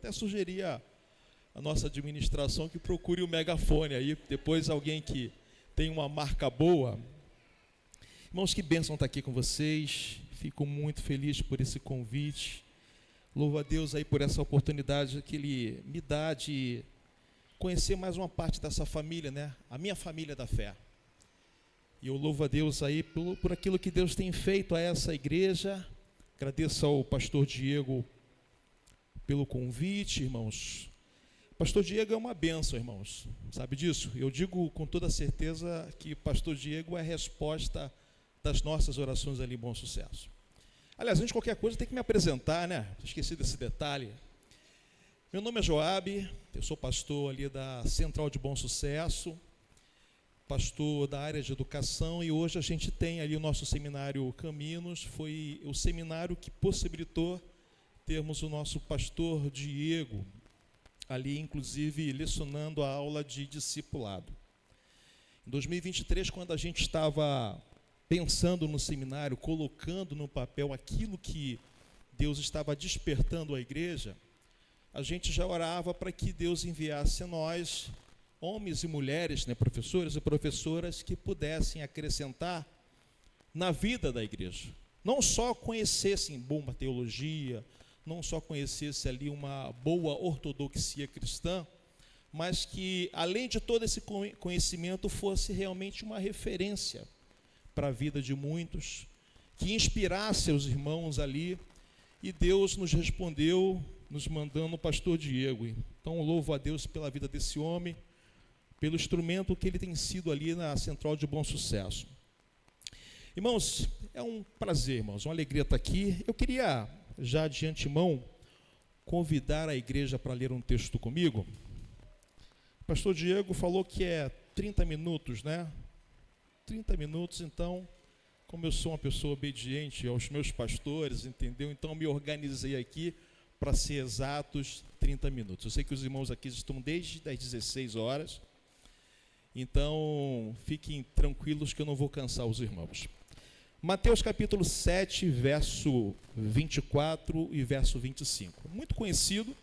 até sugeri a nossa administração que procure o megafone aí, depois alguém que tem uma marca boa. Irmãos, que bênção estar aqui com vocês, fico muito feliz por esse convite, louvo a Deus aí por essa oportunidade que Ele me dá de conhecer mais uma parte dessa família, né? A minha família da fé. E eu louvo a Deus aí por aquilo que Deus tem feito a essa igreja. Agradeço ao pastor Diego pelo convite, irmãos. Pastor Diego é uma bênção, irmãos. Sabe disso? Eu digo com toda certeza que pastor Diego é a resposta das nossas orações ali em Bom Sucesso. Aliás, antes de qualquer coisa, tem que me apresentar, né? Esqueci desse detalhe. Meu nome é Joabe, eu sou pastor ali da Central de Bom Sucesso, pastor da área de educação, e hoje a gente tem ali o nosso seminário Caminos. Foi o seminário que possibilitou termos o nosso pastor Diego ali, inclusive, lecionando a aula de discipulado. Em 2023, quando a gente estava pensando no seminário, colocando no papel aquilo que Deus estava despertando à igreja, a gente já orava para que Deus enviasse a nós homens e mulheres, né, professores e professoras, que pudessem acrescentar na vida da igreja. Não só conhecessem boa teologia, não só conhecessem ali uma boa ortodoxia cristã, mas que, além de todo esse conhecimento, fosse realmente uma referência para a vida de muitos, que inspirasse os irmãos ali. E Deus nos respondeu, nos mandando o pastor Diego. Então, louvo a Deus pela vida desse homem, pelo instrumento que ele tem sido ali na Central de Bom Sucesso. Irmãos, é um prazer, irmãos, uma alegria estar aqui. Eu queria, já de antemão, convidar a igreja para ler um texto comigo. O pastor Diego falou que é 30 minutos, né? 30 minutos, então, como eu sou uma pessoa obediente aos meus pastores, entendeu? Então, me organizei aqui para ser exatos 30 minutos. Eu sei que os irmãos aqui estão desde as 16 horas, então fiquem tranquilos que eu não vou cansar os irmãos. Mateus capítulo 7, verso 24 e verso 25. Muito conhecido,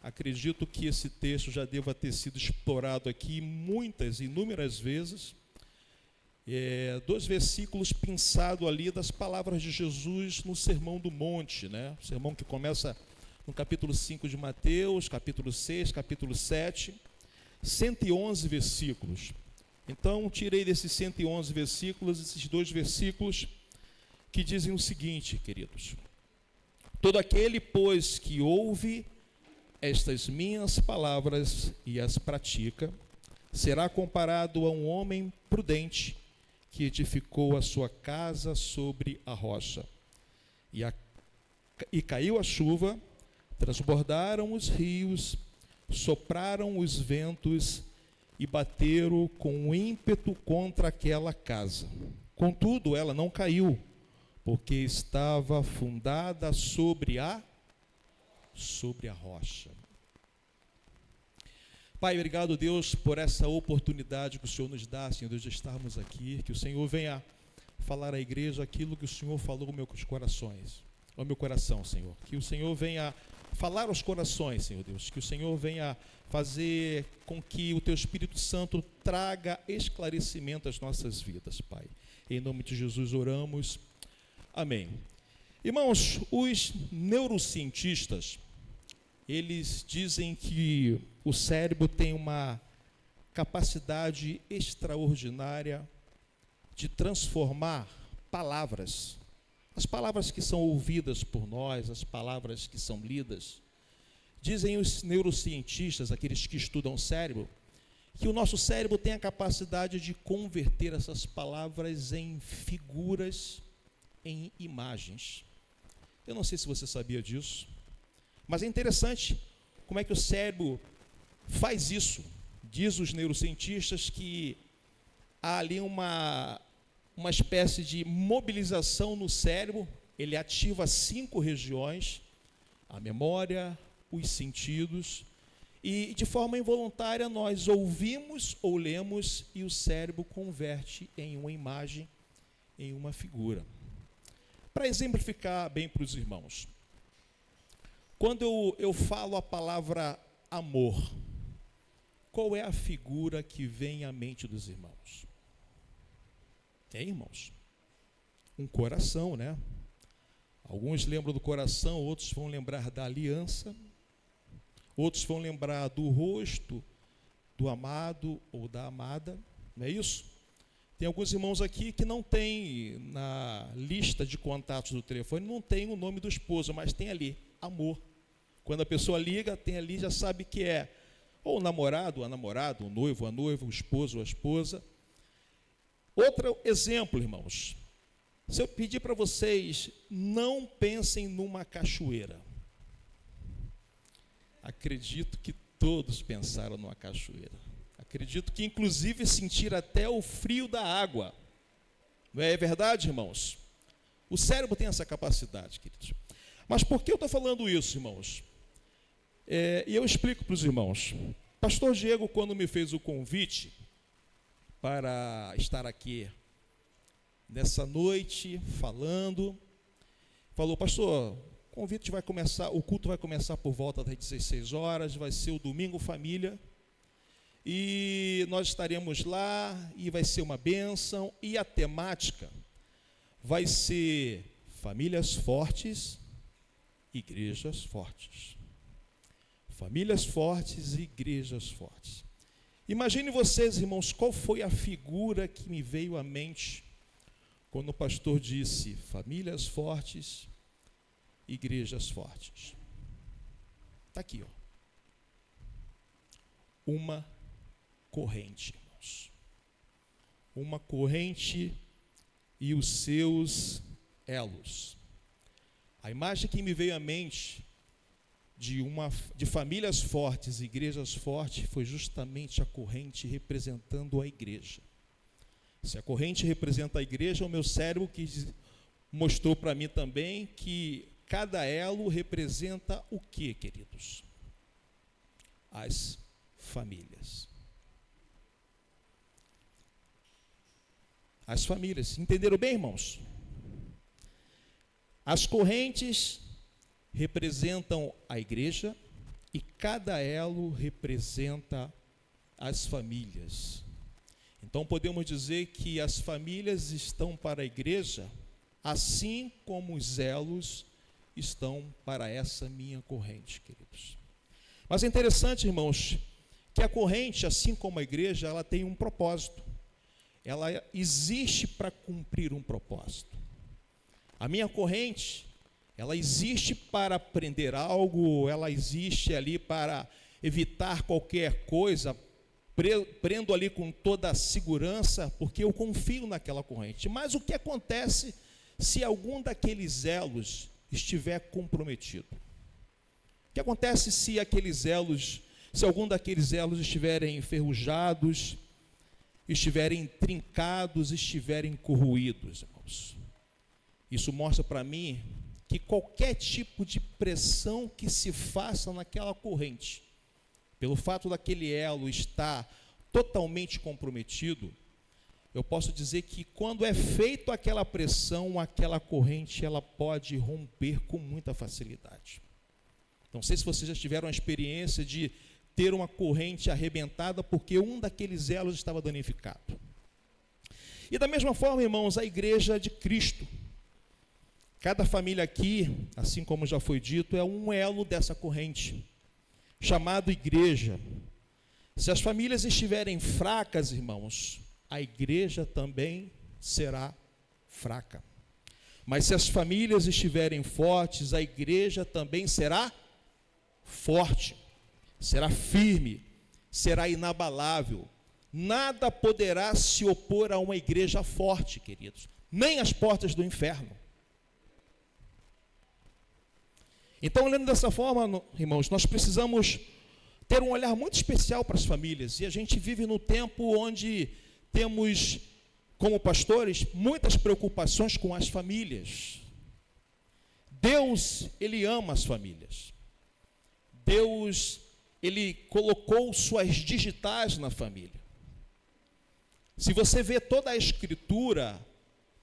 acredito que esse texto já deva ter sido explorado aqui inúmeras vezes. Dois versículos pinçados ali das palavras de Jesus no Sermão do Monte, né? O sermão que começa no capítulo 5 de Mateus, capítulo 6, capítulo 7, 111 versículos. Então, tirei desses 111 versículos, esses dois versículos que dizem o seguinte, queridos: todo aquele, pois, que ouve estas minhas palavras e as pratica, será comparado a um homem prudente que edificou a sua casa sobre a rocha. E caiu a chuva, transbordaram os rios, sopraram os ventos e bateram com ímpeto contra aquela casa. Contudo, ela não caiu, porque estava fundada sobre a rocha. Pai, obrigado, Deus, por essa oportunidade que o Senhor nos dá, Senhor Deus, de estarmos aqui. Que o Senhor venha falar à igreja aquilo que o Senhor falou ao meu coração, Senhor. Que o Senhor venha falar aos corações, Senhor Deus. Que o Senhor venha fazer com que o Teu Espírito Santo traga esclarecimento às nossas vidas, Pai. Em nome de Jesus oramos. Amém. Irmãos, os neurocientistas, eles dizem que o cérebro tem uma capacidade extraordinária de transformar palavras, as palavras que são ouvidas por nós, as palavras que são lidas. Dizem os neurocientistas, aqueles que estudam o cérebro, que o nosso cérebro tem a capacidade de converter essas palavras em figuras, em imagens. Eu não sei se você sabia disso, mas é interessante como é que o cérebro faz isso. Diz os neurocientistas que há ali uma espécie de mobilização no cérebro. Ele ativa 5 regiões: a memória, os sentidos, e de forma involuntária nós ouvimos ou lemos e o cérebro converte em uma imagem, em uma figura. Para exemplificar bem para os irmãos, Quando eu falo a palavra amor, qual é a figura que vem à mente dos irmãos? Tem, irmãos? Um coração, né? Alguns lembram do coração, outros vão lembrar da aliança, outros vão lembrar do rosto do amado ou da amada, não é isso? Tem alguns irmãos aqui que não tem na lista de contatos do telefone, não tem o nome do esposo, mas tem ali, amor. Quando a pessoa liga, tem ali, já sabe que é ou o namorado, a namorada, o noivo, a noiva, o esposo, a esposa. Outro exemplo, irmãos. Se eu pedir para vocês, não pensem numa cachoeira. Acredito que todos pensaram numa cachoeira. Acredito que inclusive sentiram até o frio da água. Não é verdade, irmãos? O cérebro tem essa capacidade, queridos. Mas por que eu estou falando isso, irmãos? E eu explico para os irmãos. Pastor Diego, quando me fez o convite para estar aqui nessa noite falando, falou: pastor, o convite vai começar, o culto vai começar por volta das 16 horas, vai ser o Domingo Família, e nós estaremos lá, e vai ser uma bênção, e a temática vai ser famílias fortes, igrejas fortes. Famílias fortes e igrejas fortes. Imagine vocês, irmãos, qual foi a figura que me veio à mente quando o pastor disse famílias fortes, igrejas fortes. Está aqui, ó. Uma corrente, irmãos. Uma corrente e os seus elos. A imagem que me veio à mente de famílias fortes, igrejas fortes, foi justamente a corrente representando a igreja. Se a corrente representa a igreja, o meu cérebro que mostrou para mim também que cada elo representa o que, queridos? As famílias. As famílias. Entenderam bem, irmãos? As correntes representam a igreja e cada elo representa as famílias. Então podemos dizer que as famílias estão para a igreja, assim como os elos estão para essa minha corrente, queridos. Mas é interessante, irmãos, que a corrente, assim como a igreja, ela tem um propósito. Ela existe para cumprir um propósito. A minha corrente, ela existe para aprender algo, ela existe ali para evitar qualquer coisa, prendo ali com toda a segurança, porque eu confio naquela corrente. Mas o que acontece se algum daqueles elos estiver comprometido? O que acontece se algum daqueles elos estiverem enferrujados, estiverem trincados, estiverem corroídos, irmãos? Isso mostra para mim que qualquer tipo de pressão que se faça naquela corrente, pelo fato daquele elo estar totalmente comprometido, eu posso dizer que quando é feita aquela pressão, aquela corrente, ela pode romper com muita facilidade. Não sei se vocês já tiveram a experiência de ter uma corrente arrebentada porque um daqueles elos estava danificado. E da mesma forma, irmãos, a igreja de Cristo. Cada família aqui, assim como já foi dito, é um elo dessa corrente, chamado igreja. Se as famílias estiverem fracas, irmãos, a igreja também será fraca. Mas se as famílias estiverem fortes, a igreja também será forte, será firme, será inabalável. Nada poderá se opor a uma igreja forte, queridos, nem as portas do inferno. Então, olhando dessa forma, irmãos, nós precisamos ter um olhar muito especial para as famílias. E a gente vive no tempo onde temos, como pastores, muitas preocupações com as famílias. Deus, Ele ama as famílias. Deus, Ele colocou suas digitais na família. Se você vê toda a Escritura,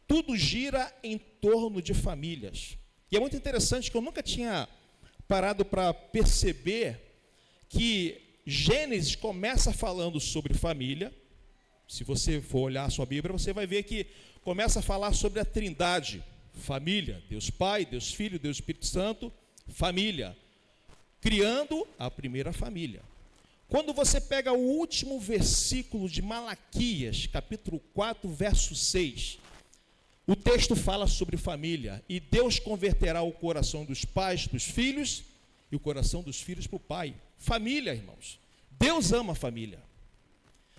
tudo gira em torno de famílias. E é muito interessante que eu nunca tinha parado para perceber que Gênesis começa falando sobre família. Se você for olhar a sua Bíblia, você vai ver que começa a falar sobre a Trindade, família, Deus Pai, Deus Filho, Deus Espírito Santo, família, criando a primeira família. Quando você pega o último versículo de Malaquias, capítulo 4, verso 6, o texto fala sobre família, e Deus converterá o coração dos pais para os filhos, e o coração dos filhos para o pai. Família, irmãos. Deus ama a família.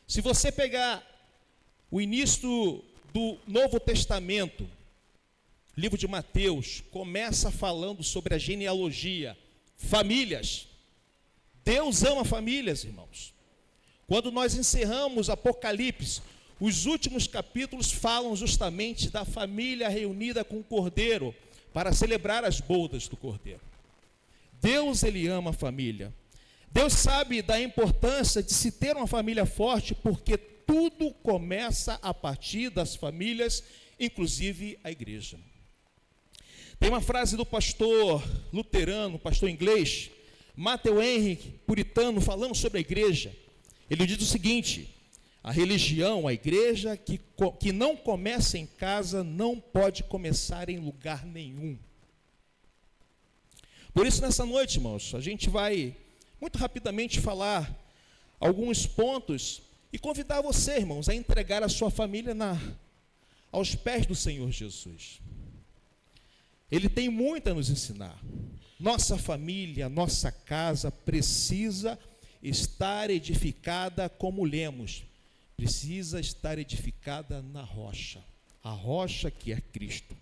Se você pegar o início do Novo Testamento, livro de Mateus, começa falando sobre a genealogia, famílias. Deus ama famílias, irmãos. Quando nós encerramos Apocalipse, os últimos capítulos falam justamente da família reunida com o Cordeiro para celebrar as bodas do Cordeiro. Deus, ele ama a família. Deus sabe da importância de se ter uma família forte, porque tudo começa a partir das famílias, inclusive a igreja. Tem uma frase do pastor luterano, pastor inglês, Matthew Henry, puritano, falando sobre a igreja. Ele diz o seguinte: a religião, a igreja que não começa em casa, não pode começar em lugar nenhum. Por isso, nessa noite, irmãos, a gente vai muito rapidamente falar alguns pontos e convidar você, irmãos, a entregar a sua família aos pés do Senhor Jesus. Ele tem muito a nos ensinar. Nossa família, nossa casa precisa estar edificada como lemos. Precisa estar edificada na rocha. A rocha que é Cristo.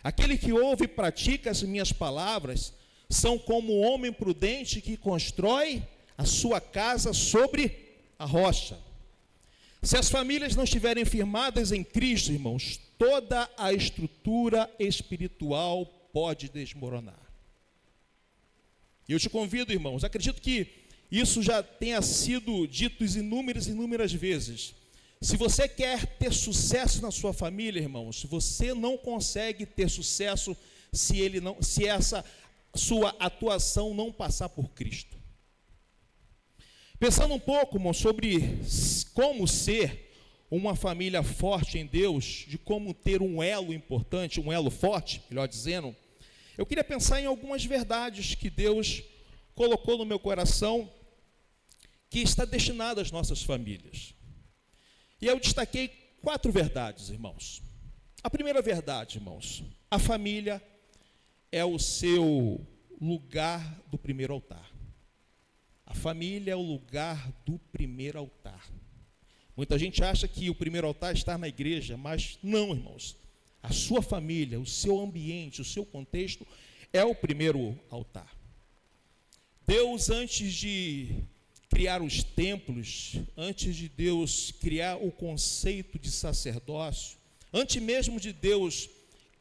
Aquele que ouve e pratica as minhas palavras são como o homem prudente que constrói a sua casa sobre a rocha. Se as famílias não estiverem firmadas em Cristo, irmãos, toda a estrutura espiritual pode desmoronar. Eu te convido, irmãos, acredito que isso já tenha sido dito inúmeras vezes. Se você quer ter sucesso na sua família, irmãos, você não consegue ter sucesso se essa sua atuação não passar por Cristo. Pensando um pouco, irmão, sobre como ser uma família forte em Deus, de como ter um elo importante, um elo forte, melhor dizendo, eu queria pensar em algumas verdades que Deus colocou no meu coração, que está destinado às nossas famílias. E eu destaquei 4 verdades, irmãos. A primeira verdade, irmãos, a família é o seu lugar do primeiro altar. A família é o lugar do primeiro altar. Muita gente acha que o primeiro altar está na igreja, mas não, irmãos. A sua família, o seu ambiente, o seu contexto é o primeiro altar. Deus, antes de criar os templos, antes de Deus criar o conceito de sacerdócio, antes mesmo de Deus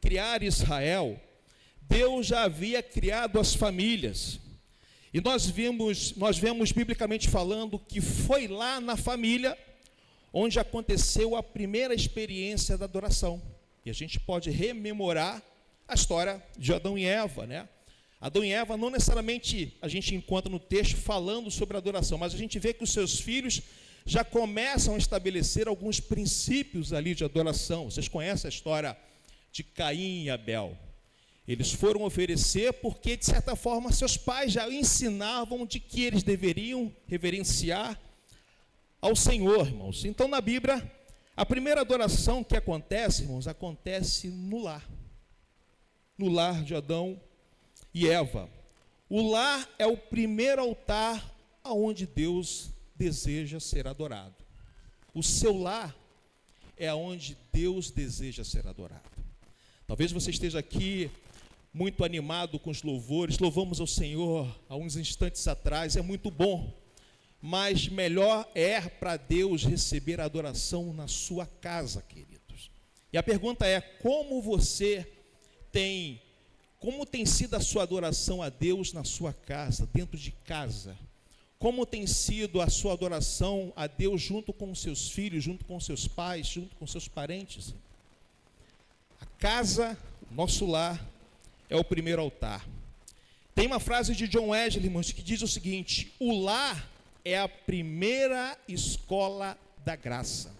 criar Israel, Deus já havia criado as famílias. E nós vemos biblicamente falando que foi lá na família onde aconteceu a primeira experiência da adoração. E a gente pode rememorar a história de Adão e Eva, né? Adão e Eva, não necessariamente a gente encontra no texto falando sobre adoração, mas a gente vê que os seus filhos já começam a estabelecer alguns princípios ali de adoração. Vocês conhecem a história de Caim e Abel. Eles foram oferecer porque, de certa forma, seus pais já ensinavam de que eles deveriam reverenciar ao Senhor, irmãos. Então, na Bíblia, a primeira adoração que acontece, irmãos, acontece no lar de Adão e Eva. O lar é o primeiro altar aonde Deus deseja ser adorado. O seu lar é aonde Deus deseja ser adorado. Talvez você esteja aqui muito animado com os louvores, louvamos ao Senhor há uns instantes atrás, é muito bom, mas melhor é para Deus receber a adoração na sua casa, queridos. E a pergunta é, como tem sido a sua adoração a Deus na sua casa, dentro de casa? Como tem sido a sua adoração a Deus junto com os seus filhos, junto com seus pais, junto com seus parentes? A casa, o nosso lar, é o primeiro altar. Tem uma frase de John Wesley, irmãos, que diz o seguinte: o lar é a primeira escola da graça.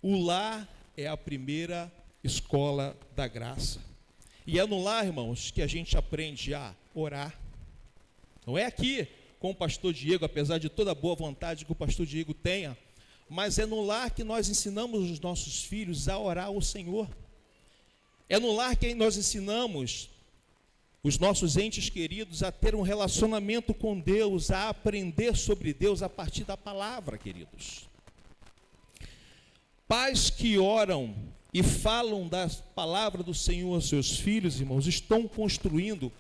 O lar é a primeira escola da graça. E é no lar, irmãos, que a gente aprende a orar. Não é aqui com o pastor Diego, apesar de toda a boa vontade que o pastor Diego tenha, mas é no lar que nós ensinamos os nossos filhos a orar ao Senhor. É no lar que nós ensinamos os nossos entes queridos a ter um relacionamento com Deus, a aprender sobre Deus a partir da palavra, queridos. Pais que oram e falam da palavra do Senhor aos seus filhos, irmãos, estão construindo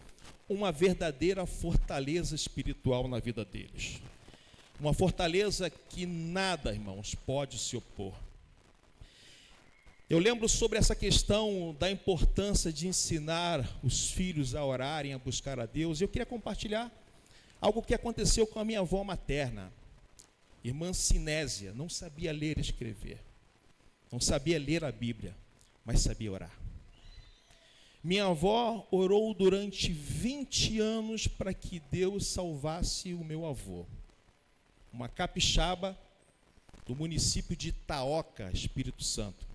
uma verdadeira fortaleza espiritual na vida deles. Uma fortaleza que nada, irmãos, pode se opor. Eu lembro sobre essa questão da importância de ensinar os filhos a orarem, a buscar a Deus. Eu queria compartilhar algo que aconteceu com a minha avó materna, irmã Sinésia. Não sabia ler e escrever, não sabia ler a Bíblia, mas sabia orar. Minha avó orou durante 20 anos para que Deus salvasse o meu avô, uma capixaba do município de Itaoca, Espírito Santo.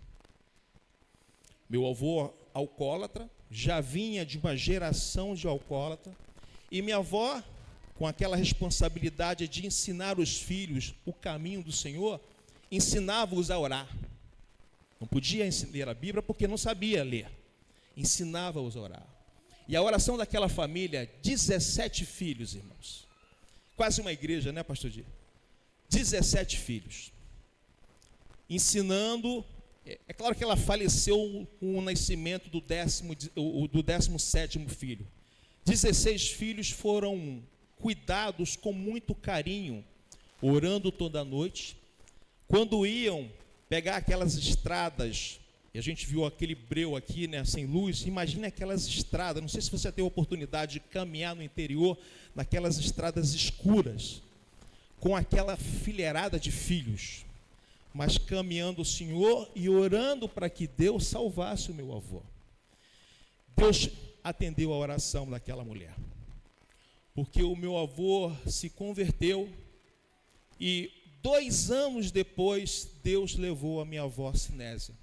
Meu avô alcoólatra, já vinha de uma geração de alcoólatra, e minha avó, com aquela responsabilidade de ensinar os filhos o caminho do Senhor, ensinava-os a orar. Não podia ler a Bíblia porque não sabia ler. Ensinava-os a orar. E a oração daquela família, 17 filhos, irmãos. Quase uma igreja, né, pastor Diego? 17 filhos. Ensinando. É claro que ela faleceu com o nascimento do 17º filho. 16 filhos foram cuidados com muito carinho, orando toda noite. Quando iam pegar aquelas estradas, e a gente viu aquele breu aqui, né, sem luz, imagine aquelas estradas, não sei se você teve a oportunidade de caminhar no interior, naquelas estradas escuras, com aquela fileirada de filhos, mas caminhando o Senhor e orando para que Deus salvasse o meu avô. Deus atendeu a oração daquela mulher, porque o meu avô se converteu e 2 anos depois Deus levou a minha avó Sinésia.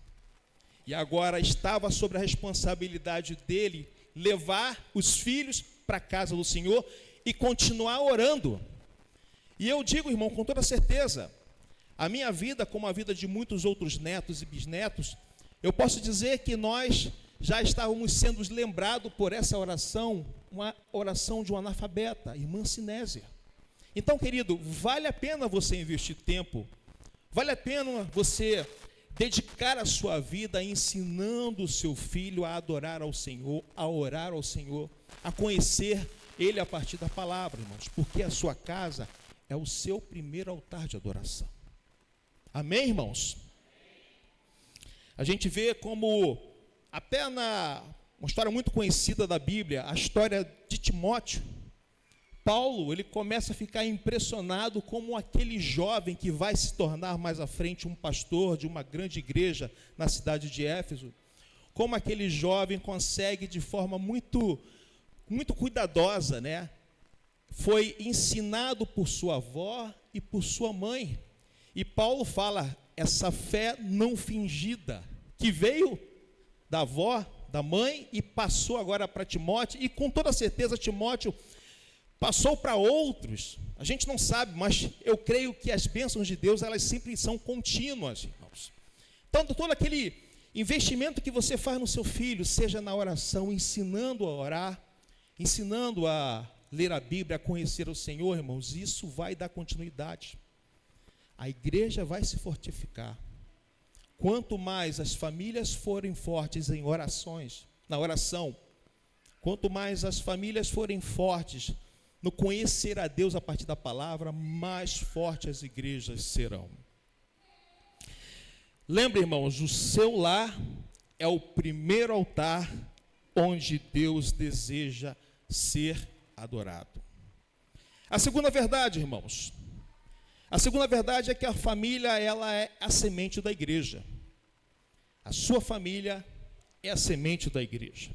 E agora estava sobre a responsabilidade dele levar os filhos para a casa do Senhor e continuar orando. E eu digo, irmão, com toda certeza, a minha vida, como a vida de muitos outros netos e bisnetos, eu posso dizer que nós já estávamos sendo lembrados por essa oração, uma oração de um analfabeta, irmã Sinésia. Então, querido, vale a pena você investir tempo, vale a pena você dedicar a sua vida ensinando o seu filho a adorar ao Senhor, a orar ao Senhor, a conhecer Ele a partir da palavra, irmãos, porque a sua casa é o seu primeiro altar de adoração. Amém, irmãos? A gente vê como, até uma história muito conhecida da Bíblia, a história de Timóteo. Paulo, ele começa a ficar impressionado como aquele jovem que vai se tornar mais à frente um pastor de uma grande igreja na cidade de Éfeso, como aquele jovem consegue de forma muito cuidadosa, né? Foi ensinado por sua avó e por sua mãe. E Paulo fala, essa fé não fingida, que veio da avó, da mãe, e passou agora para Timóteo, e com toda certeza Timóteo passou para outros. A gente não sabe, mas eu creio que as bênçãos de Deus, elas sempre são contínuas, irmãos. Então, todo aquele investimento que você faz no seu filho, seja na oração, ensinando a orar, ensinando a ler a Bíblia, a conhecer o Senhor, irmãos, isso vai dar continuidade. A igreja vai se fortificar. Quanto mais as famílias forem fortes em orações, na oração, quanto mais as famílias forem fortes no conhecer a Deus a partir da palavra, mais fortes as igrejas serão. Lembre, irmãos, o seu lar é o primeiro altar onde Deus deseja ser adorado. A segunda verdade, irmãos, a segunda verdade é que a família, ela é a semente da igreja. A sua família é a semente da igreja.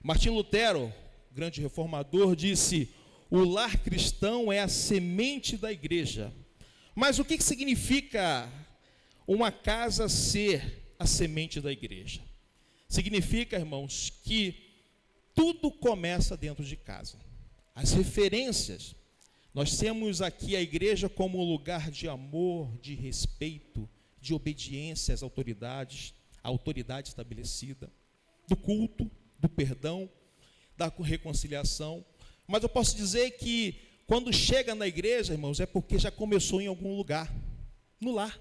Martim Lutero, grande reformador, disse: o lar cristão é a semente da igreja. Mas o que significa uma casa ser a semente da igreja? Significa, irmãos, que tudo começa dentro de casa. As referências, nós temos aqui a igreja como um lugar de amor, de respeito, de obediência às autoridades, à autoridade estabelecida, do culto, do perdão, da reconciliação. Mas eu posso dizer que quando chega na igreja, irmãos, é porque já começou em algum lugar, no lar.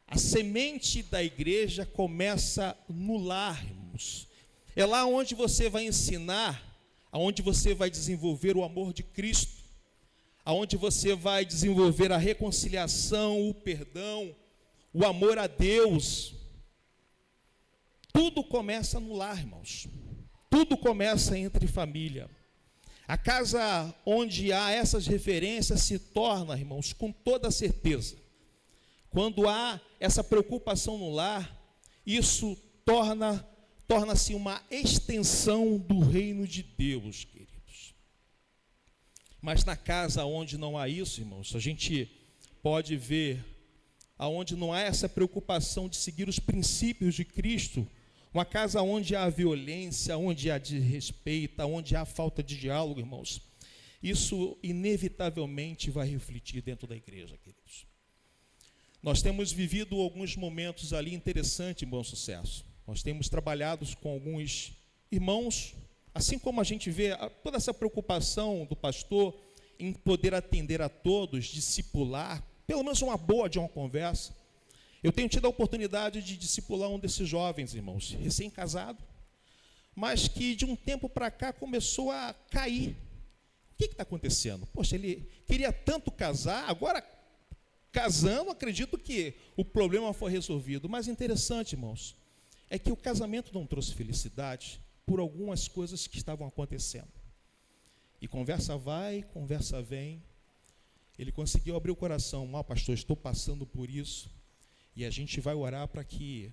A semente da igreja começa no lar, irmãos. É lá onde você vai ensinar, aonde você vai desenvolver o amor de Cristo, aonde você vai desenvolver a reconciliação, o perdão, o amor a Deus. Tudo começa no lar, irmãos. Tudo começa entre família. A casa onde há essas referências se torna, irmãos, com toda certeza, quando há essa preocupação no lar, isso torna-se uma extensão do reino de Deus, queridos. Mas na casa onde não há isso, irmãos, a gente pode ver, aonde não há essa preocupação de seguir os princípios de Cristo, uma casa onde há violência, onde há desrespeito, onde há falta de diálogo, irmãos, isso inevitavelmente vai refletir dentro da igreja, queridos. Nós temos vivido alguns momentos ali interessantes, Bom Sucesso. Nós temos trabalhado com alguns irmãos, assim como a gente vê toda essa preocupação do pastor em poder atender a todos, discipular, pelo menos uma boa de uma conversa. Eu tenho tido a oportunidade de discipular um desses jovens, irmãos, recém-casado, mas que de um tempo para cá começou a cair. O que está acontecendo? Poxa, ele queria tanto casar, agora casando, acredito que o problema foi resolvido. Mas interessante, irmãos, é que o casamento não trouxe felicidade por algumas coisas que estavam acontecendo. E conversa vai, conversa vem. Ele conseguiu abrir o coração. Pastor, estou passando por isso. E a gente vai orar para que,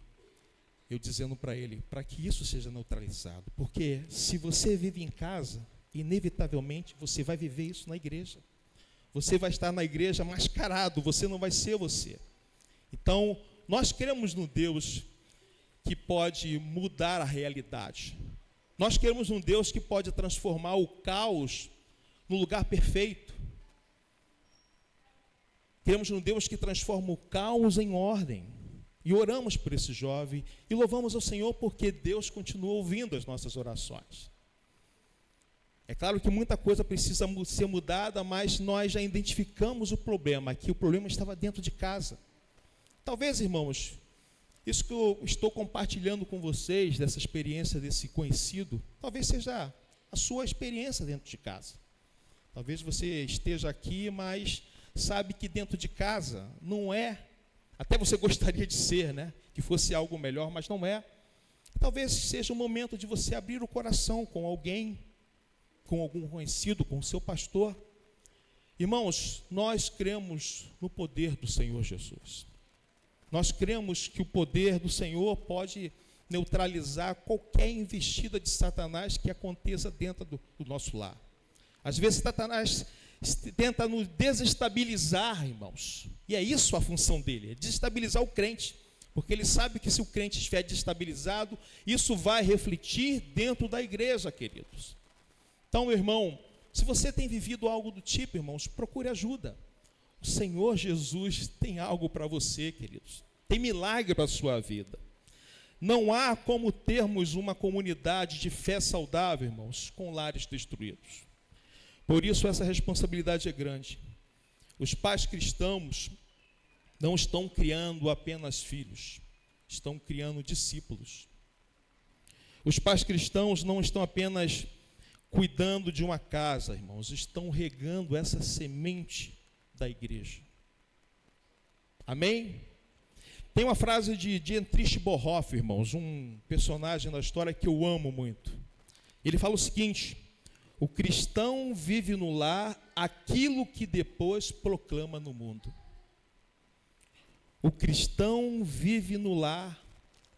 eu dizendo para ele, para que isso seja neutralizado. Porque se você vive em casa, inevitavelmente você vai viver isso na igreja. Você vai estar na igreja mascarado, você não vai ser você. Então, nós cremos no Deus que pode mudar a realidade. Nós queremos um Deus que pode transformar o caos no lugar perfeito. Queremos um Deus que transforma o caos em ordem. E oramos por esse jovem e louvamos ao Senhor porque Deus continua ouvindo as nossas orações. É claro que muita coisa precisa ser mudada, mas nós já identificamos o problema, que o problema estava dentro de casa. Talvez, irmãos, isso que eu estou compartilhando com vocês, dessa experiência desse conhecido, talvez seja a sua experiência dentro de casa. Talvez você esteja aqui, mas sabe que dentro de casa não é, até você gostaria de ser, né? Que fosse algo melhor, mas não é. Talvez seja o momento de você abrir o coração com alguém, com algum conhecido, com o seu pastor. Irmãos, nós cremos no poder do Senhor Jesus. Nós cremos que o poder do Senhor pode neutralizar qualquer investida de Satanás que aconteça dentro do nosso lar. Às vezes Satanás tenta nos desestabilizar, irmãos. E é isso a função dele, é desestabilizar o crente. Porque ele sabe que se o crente estiver desestabilizado, isso vai refletir dentro da igreja, queridos. Então, irmão, se você tem vivido algo do tipo, irmãos, procure ajuda. O Senhor Jesus tem algo para você, queridos. Tem milagre para a sua vida. Não há como termos uma comunidade de fé saudável, irmãos, com lares destruídos. Por isso essa responsabilidade é grande. Os pais cristãos não estão criando apenas filhos, estão criando discípulos. Os pais cristãos não estão apenas cuidando de uma casa, irmãos, estão regando essa semente da igreja. Amém? Tem uma frase de Dietrich Bonhoeffer, irmãos, um personagem da história que eu amo muito. Ele fala o seguinte: o cristão vive no lar aquilo que depois proclama no mundo. O cristão vive no lar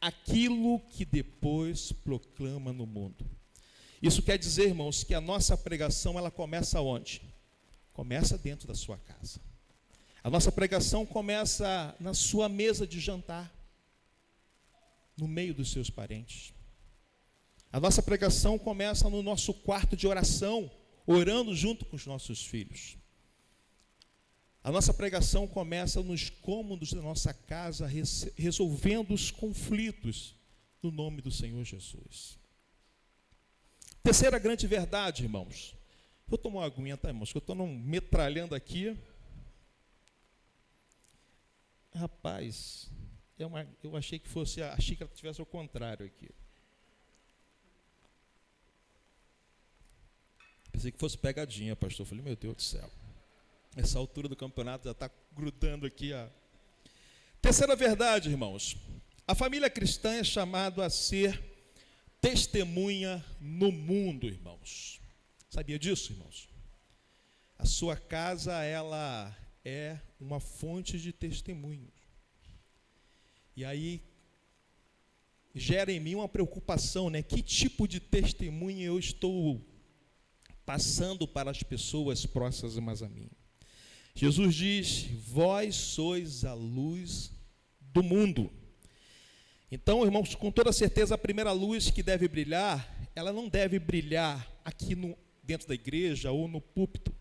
aquilo que depois proclama no mundo. Isso quer dizer, irmãos, que a nossa pregação, ela começa onde? Começa dentro da sua casa. A nossa pregação começa na sua mesa de jantar, no meio dos seus parentes. A nossa pregação começa no nosso quarto de oração, orando junto com os nossos filhos. A nossa pregação começa nos cômodos da nossa casa, resolvendo os conflitos no nome do Senhor Jesus. Terceira grande verdade, irmãos. Vou tomar uma aguinha, tá, irmãos? Que eu estou metralhando aqui. Rapaz, eu achei que fosse a xícara que tivesse ao contrário aqui. Pensei que fosse pegadinha, pastor. Falei, meu Deus do céu. Essa altura do campeonato já está grudando aqui. Terceira verdade, irmãos. A família cristã é chamada a ser testemunha no mundo, irmãos. Sabia disso, irmãos? A sua casa, ela é uma fonte de testemunhos. E aí, gera em mim uma preocupação, né? Que tipo de testemunho eu estou passando para as pessoas próximas a mim? Jesus diz, vós sois a luz do mundo. Então, irmãos, com toda certeza, a primeira luz que deve brilhar, ela não deve brilhar aqui dentro da igreja ou no púlpito.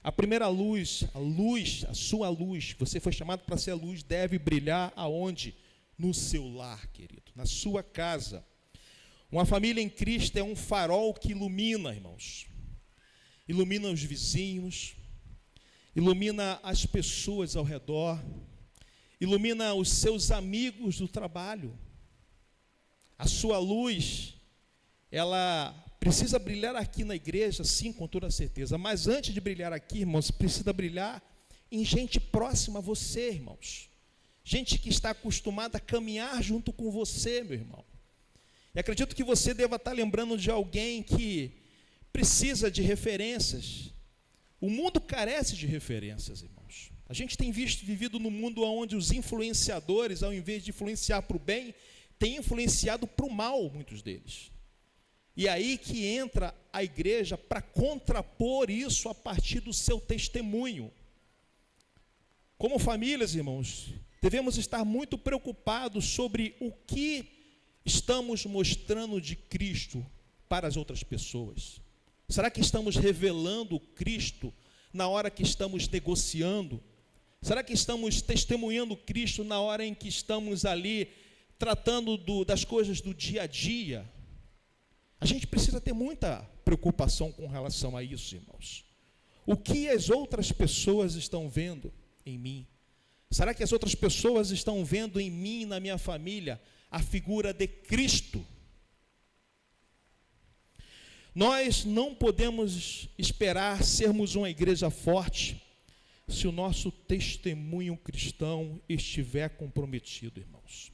A primeira luz, a sua luz, você foi chamado para ser a luz, deve brilhar aonde? No seu lar, querido, na sua casa. Uma família em Cristo é um farol que ilumina, irmãos. Ilumina os vizinhos, ilumina as pessoas ao redor, ilumina os seus amigos do trabalho. A sua luz, ela precisa brilhar aqui na igreja, sim, com toda certeza. Mas antes de brilhar aqui, irmãos, precisa brilhar em gente próxima a você, irmãos. Gente que está acostumada a caminhar junto com você, meu irmão. E acredito que você deva estar lembrando de alguém que precisa de referências. O mundo carece de referências, irmãos. A gente tem vivido num mundo onde os influenciadores, ao invés de influenciar para o bem, têm influenciado para o mal, muitos deles. E aí que entra a igreja para contrapor isso a partir do seu testemunho. Como famílias, irmãos, devemos estar muito preocupados sobre o que estamos mostrando de Cristo para as outras pessoas. Será que estamos revelando Cristo na hora que estamos negociando? Será que estamos testemunhando Cristo na hora em que estamos ali tratando das coisas do dia a dia? A gente precisa ter muita preocupação com relação a isso, irmãos. O que as outras pessoas estão vendo em mim? Será que as outras pessoas estão vendo em mim e na minha família a figura de Cristo? Nós não podemos esperar sermos uma igreja forte se o nosso testemunho cristão estiver comprometido, irmãos.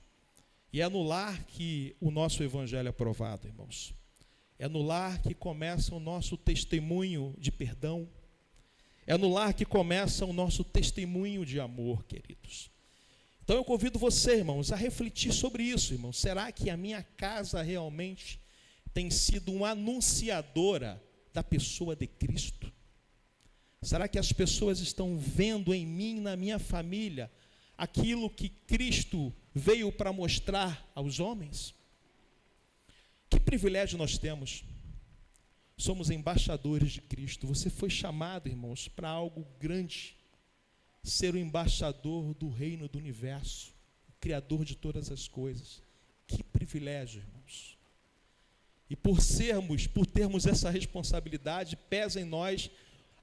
E é no lar que o nosso evangelho é provado, irmãos. É no lar que começa o nosso testemunho de perdão. É no lar que começa o nosso testemunho de amor, queridos. Então eu convido você, irmãos, a refletir sobre isso, irmãos. Será que a minha casa realmente tem sido uma anunciadora da pessoa de Cristo? Será que as pessoas estão vendo em mim, na minha família, aquilo que Cristo veio para mostrar aos homens? Que privilégio nós temos. Somos embaixadores de Cristo. Você foi chamado, irmãos, para algo grande. Ser o embaixador do reino do universo, o Criador de todas as coisas. Que privilégio, irmãos. E por termos essa responsabilidade, pesa em nós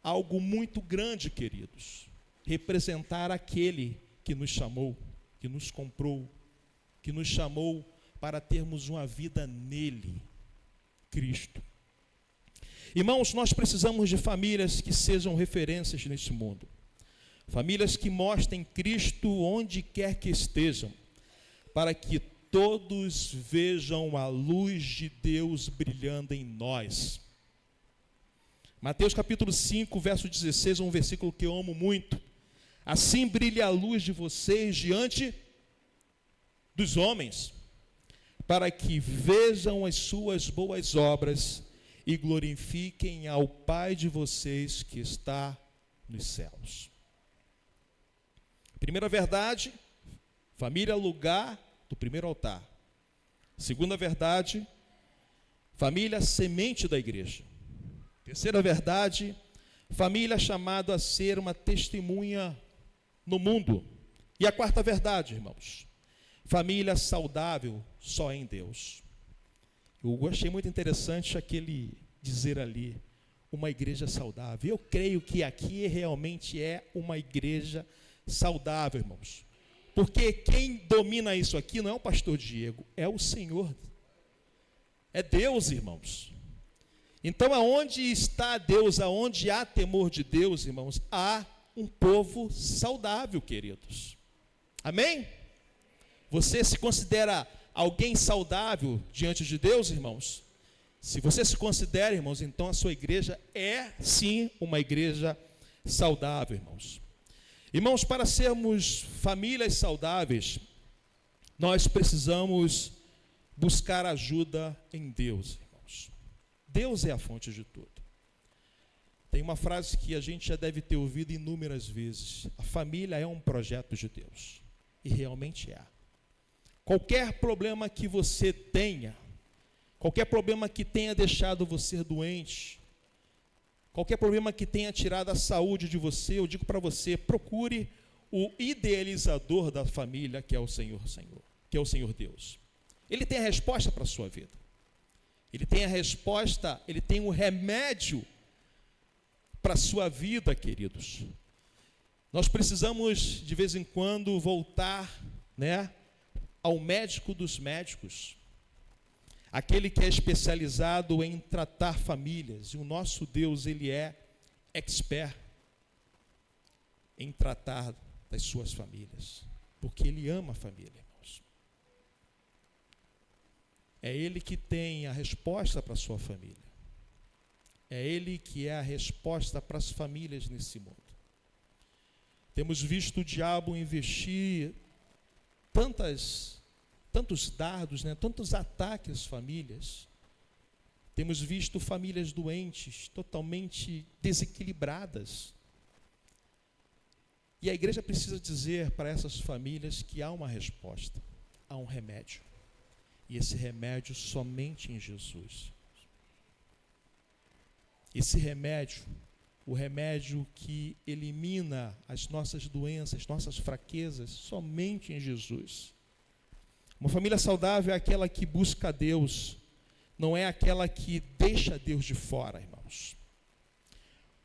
algo muito grande, queridos. Representar aquele que nos chamou, que nos comprou, que nos chamou para termos uma vida nele, Cristo. Irmãos, nós precisamos de famílias que sejam referências nesse mundo. Famílias que mostrem Cristo onde quer que estejam, para que todos vejam a luz de Deus brilhando em nós. Mateus capítulo 5, verso 16, é um versículo que eu amo muito. Assim brilha a luz de vocês diante dos homens, para que vejam as suas boas obras e glorifiquem ao Pai de vocês que está nos céus. Primeira verdade, família é lugar do primeiro altar. Segunda verdade, família é semente da igreja. Terceira verdade, família é chamado a ser uma testemunha no mundo. E a quarta verdade, irmãos, família saudável só em Deus. Eu achei muito interessante aquele dizer ali, uma igreja saudável. Eu creio que aqui realmente é uma igreja saudável, irmãos. Porque quem domina isso aqui não é o pastor Diego, é o Senhor. É Deus, irmãos. Então, aonde está Deus, aonde há temor de Deus, irmãos, há um povo saudável, queridos. Amém? Você se considera alguém saudável diante de Deus, irmãos? Se você se considera, irmãos, então a sua igreja é sim uma igreja saudável, irmãos. Irmãos, para sermos famílias saudáveis, nós precisamos buscar ajuda em Deus, irmãos. Deus é a fonte de tudo. Tem uma frase que a gente já deve ter ouvido inúmeras vezes: a família é um projeto de Deus. E realmente é. Qualquer problema que você tenha, qualquer problema que tenha deixado você doente, qualquer problema que tenha tirado a saúde de você, eu digo para você, procure o idealizador da família, que é o Senhor, que é o Senhor Deus. Ele tem a resposta para a sua vida. Ele tem a resposta, ele tem o remédio para a sua vida, queridos. Nós precisamos, de vez em quando, voltar, ao médico dos médicos, aquele que é especializado em tratar famílias. E o nosso Deus, ele é expert em tratar das suas famílias, porque ele ama a família, irmãos. É ele que tem a resposta para a sua família. É ele que é a resposta para as famílias nesse mundo. Temos visto o diabo investir tantos dardos, tantos ataques às famílias. Temos visto famílias doentes, totalmente desequilibradas. E a igreja precisa dizer para essas famílias que há uma resposta, há um remédio. E esse remédio somente em Jesus. Esse remédio, o remédio que elimina as nossas doenças, nossas fraquezas, somente em Jesus. Uma família saudável é aquela que busca Deus, não é aquela que deixa Deus de fora, irmãos.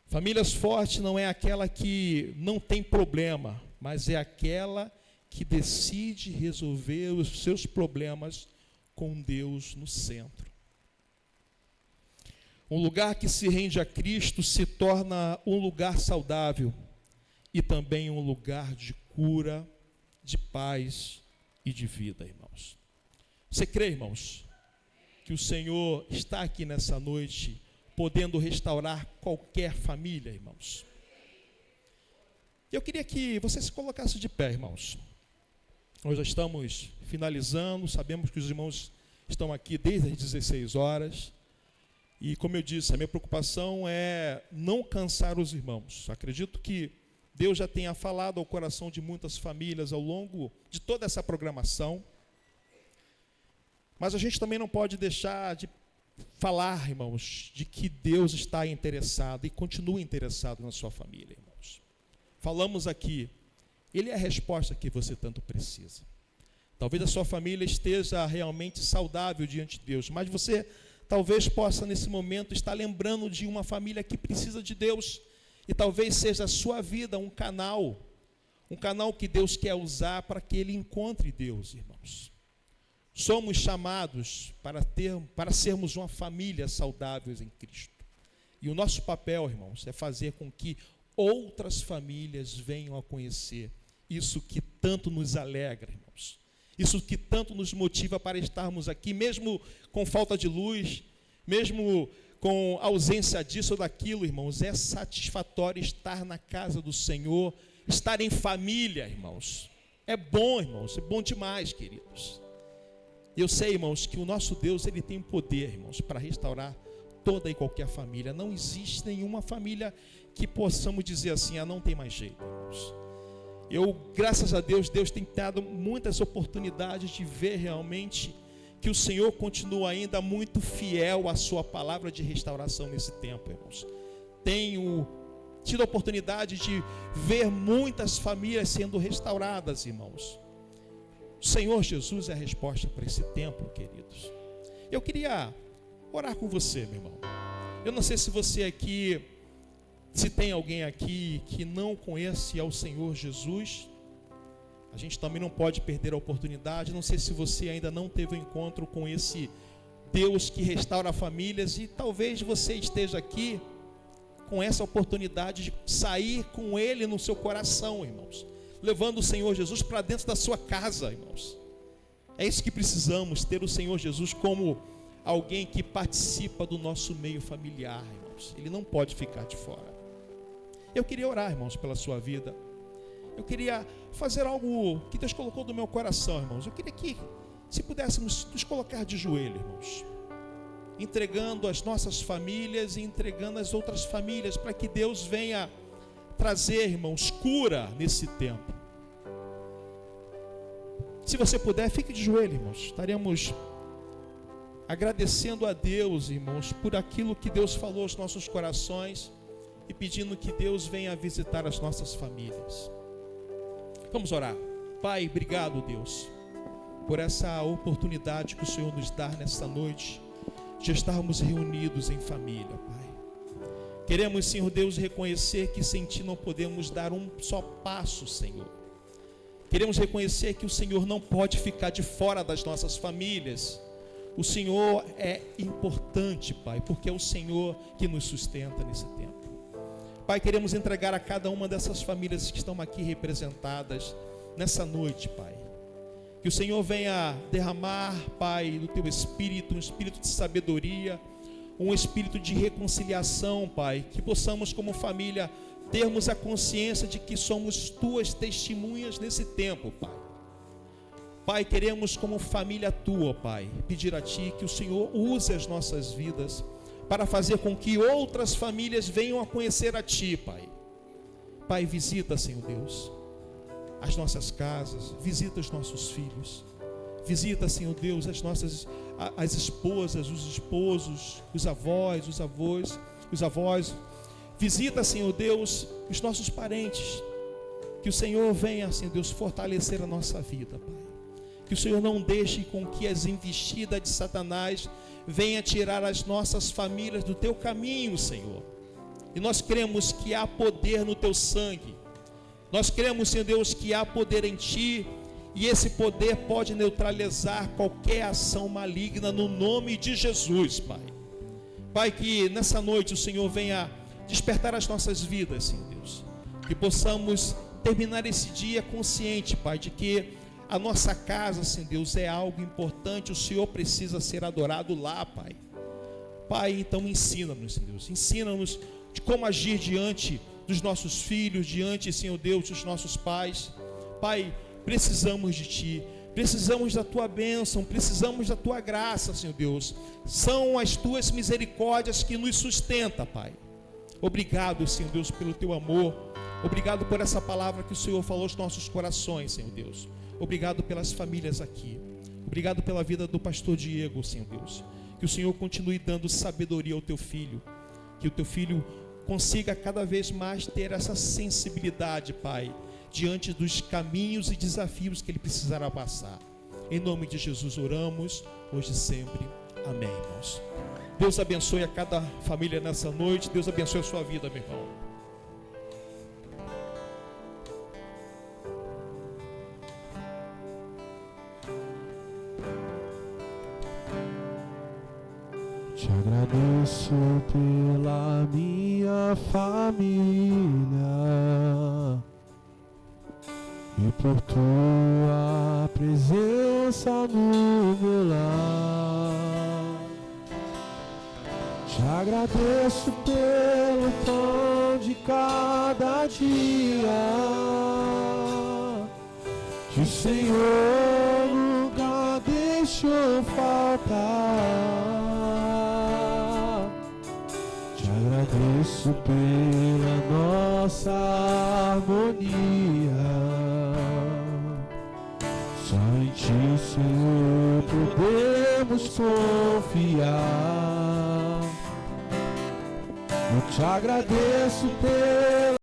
Famílias fortes não é aquela que não tem problema, mas é aquela que decide resolver os seus problemas com Deus no centro. Um lugar que se rende a Cristo se torna um lugar saudável e também um lugar de cura, de paz e de vida, irmãos. Você crê, irmãos, que o Senhor está aqui nessa noite, podendo restaurar qualquer família, irmãos? Eu queria que você se colocasse de pé, irmãos. Nós já estamos finalizando, sabemos que os irmãos estão aqui desde as 16 horas. E como eu disse, a minha preocupação é não cansar os irmãos. Acredito que Deus já tenha falado ao coração de muitas famílias ao longo de toda essa programação. Mas a gente também não pode deixar de falar, irmãos, de que Deus está interessado e continua interessado na sua família, irmãos. Falamos aqui, Ele é a resposta que você tanto precisa. Talvez a sua família esteja realmente saudável diante de Deus, mas você talvez possa nesse momento estar lembrando de uma família que precisa de Deus, e talvez seja a sua vida um canal que Deus quer usar para que ele encontre Deus, irmãos. Somos chamados para sermos uma família saudável em Cristo. E o nosso papel, irmãos, é fazer com que outras famílias venham a conhecer isso que tanto nos alegra, irmãos. Isso que tanto nos motiva para estarmos aqui, mesmo com falta de luz, mesmo com ausência disso ou daquilo, irmãos. É satisfatório estar na casa do Senhor, estar em família, irmãos. É bom, irmãos, é bom demais, queridos. Eu sei, irmãos, que o nosso Deus, ele tem poder, irmãos, para restaurar toda e qualquer família. Não existe nenhuma família que possamos dizer assim, não tem mais jeito, irmãos. Graças a Deus, Deus tem dado muitas oportunidades de ver realmente que o Senhor continua ainda muito fiel à sua palavra de restauração nesse tempo, irmãos. Tenho tido a oportunidade de ver muitas famílias sendo restauradas, irmãos. O Senhor Jesus é a resposta para esse tempo, queridos. Eu queria orar com você, meu irmão. Eu não sei se você aqui, se tem alguém aqui que não conhece ao Senhor Jesus. A gente também não pode perder a oportunidade. Não sei se você ainda não teve um encontro com esse Deus que restaura famílias, e talvez você esteja aqui com essa oportunidade de sair com Ele no seu coração, irmãos, levando o Senhor Jesus para dentro da sua casa, irmãos. É isso que precisamos, ter o Senhor Jesus como alguém que participa do nosso meio familiar, irmãos. Ele não pode ficar de fora. Eu queria orar, irmãos, pela sua vida. Eu queria fazer algo que Deus colocou no meu coração, irmãos. Eu queria que, se pudéssemos nos colocar de joelho, irmãos, entregando as nossas famílias e entregando as outras famílias, para que Deus venha trazer, irmãos, cura nesse tempo. Se você puder, fique de joelho, irmãos. Estaremos agradecendo a Deus, irmãos, por aquilo que Deus falou aos nossos corações e pedindo que Deus venha visitar as nossas famílias. Vamos orar. Pai, obrigado, Deus, por essa oportunidade que o Senhor nos dá nesta noite de estarmos reunidos em família, Pai. Queremos, Senhor Deus, reconhecer que sem Ti não podemos dar um só passo, Senhor. Queremos reconhecer que o Senhor não pode ficar de fora das nossas famílias. O Senhor é importante, Pai, porque é o Senhor que nos sustenta nesse tempo. Pai, queremos entregar a cada uma dessas famílias que estão aqui representadas nessa noite, Pai. Que o Senhor venha derramar, Pai, do Teu Espírito, um Espírito de sabedoria, um Espírito de reconciliação, Pai. Que possamos, como família, termos a consciência de que somos Tuas testemunhas nesse tempo, Pai. Pai, queremos, como família Tua, Pai, pedir a Ti que o Senhor use as nossas vidas para fazer com que outras famílias venham a conhecer a Ti, Pai. Pai, visita, Senhor Deus, as nossas casas, visita os nossos filhos, visita, Senhor Deus, as esposas, os esposos, os avós, os avós, visita, Senhor Deus, os nossos parentes. Que o Senhor venha, Senhor Deus, fortalecer a nossa vida, Pai. Que o Senhor não deixe com que as investidas de Satanás venha tirar as nossas famílias do Teu caminho, Senhor. E nós cremos que há poder no Teu sangue. Nós cremos, Senhor Deus, que há poder em Ti, e esse poder pode neutralizar qualquer ação maligna no nome de Jesus, Pai. Pai, que nessa noite o Senhor venha despertar as nossas vidas, Senhor Deus. Que possamos terminar esse dia consciente, Pai, de que a nossa casa, Senhor Deus, é algo importante. O Senhor precisa ser adorado lá, Pai. Pai, então ensina-nos, Senhor Deus. Ensina-nos de como agir diante dos nossos filhos, diante, Senhor Deus, dos nossos pais. Pai, precisamos de Ti, precisamos da Tua bênção, precisamos da Tua graça, Senhor Deus. São as Tuas misericórdias que nos sustenta, Pai. Obrigado, Senhor Deus, pelo Teu amor. Obrigado por essa palavra que o Senhor falou aos nossos corações, Senhor Deus. Obrigado pelas famílias aqui. Obrigado pela vida do pastor Diego, Senhor Deus. Que o Senhor continue dando sabedoria ao Teu filho. Que o Teu filho consiga cada vez mais ter essa sensibilidade, Pai, diante dos caminhos e desafios que ele precisará passar. Em nome de Jesus oramos, hoje e sempre. Amém, irmãos. Deus abençoe a cada família nessa noite. Deus abençoe a sua vida, meu irmão. Te agradeço pela minha família e por Tua presença no meu lar. Te agradeço pelo pão de cada dia que o Senhor nunca deixou faltar. agradeço pela nossa harmonia. Só em Ti, Senhor, podemos confiar. Eu te agradeço pela